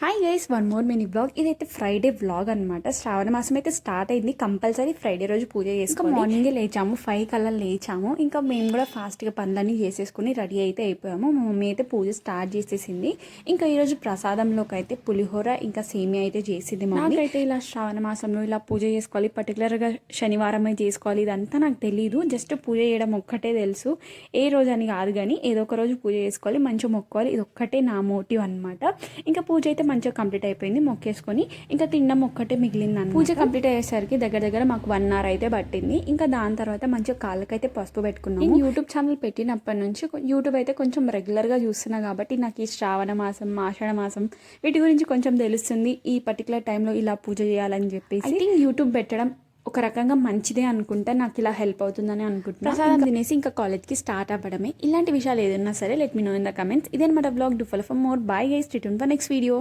Hi guys, one more mini blog. ఇదైతే Friday blog అనమాట. శ్రావణ మాసం అయితే స్టార్ట్ అయింది. కంపల్సరీ ఫ్రైడే రోజు పూజ చేసుకోవాలి. మార్నింగే లేచాము, 5 కల్లా లేచాము. ఇంకా మేము కూడా ఫాస్ట్గా పనులన్నీ చేసేసుకుని రెడీ అయితే అయిపోయాము. మా మమ్మీ అయితే పూజ స్టార్ట్ చేసేసింది. ఇంకా ఈరోజు ప్రసాదంలోకి అయితే పులిహోర ఇంకా సేమియా అయితే చేసింది. నాకైతే ఇలా శ్రావణ మాసంలో ఇలా పూజ చేసుకోవాలి, పర్టికులర్గా శనివారమే చేసుకోవాలి ఇదంతా నాకు తెలీదు. జస్ట్ పూజ చేయడం ఒక్కటే తెలుసు. ఏ రోజు అని కాదు, కానీ ఏదో ఒక రోజు పూజ చేసుకోవాలి, మంచిగా మొక్కోవాలి. ఇది ఒక్కటే నా మోటివ్ అనమాట. ఇంకా పూజ అయితే మంచిగా కంప్లీట్ అయిపోయింది. మొక్కేసుకొని ఇంకా తినడం ఒక్కటే మిగిలింది అన్నమాట. పూజ కంప్లీట్ అయ్యేసరికి దగ్గర మాకు 1 hour అయితే పట్టింది. ఇంకా దాని తర్వాత మంచిగా కాళ్ళకైతే పసుపు పెట్టుకున్నాము. నేను యూట్యూబ్ ఛానల్ పెట్టినప్పటి నుంచి యూట్యూబ్ అయితే కొంచెం రెగ్యులర్గా చూస్తున్నా కాబట్టి నాకు ఈ శ్రావణ మాసం, ఆషాఢ మాసం వీటి గురించి కొంచెం తెలుస్తుంది. ఈ పర్టికులర్ టైంలో ఇలా పూజ చేయాలని చెప్పేసి ఐ థింక్ యూట్యూబ్ పెట్టడం ఒక రకంగా మంచిదే అనుకుంటా. నాకు ఇలా హెల్ప్ అవుతుందని అనుకుంటున్నా. ప్రసాదం తినేసి ఇంకా కాలేజ్కి స్టార్ట్ అవ్వడమే. ఇలాంటి విషయాలు ఏదన్నా సరే let me know in the comments. ఇదే అనమాట blog. Do follow for more. Bye guys, stay tuned for next video.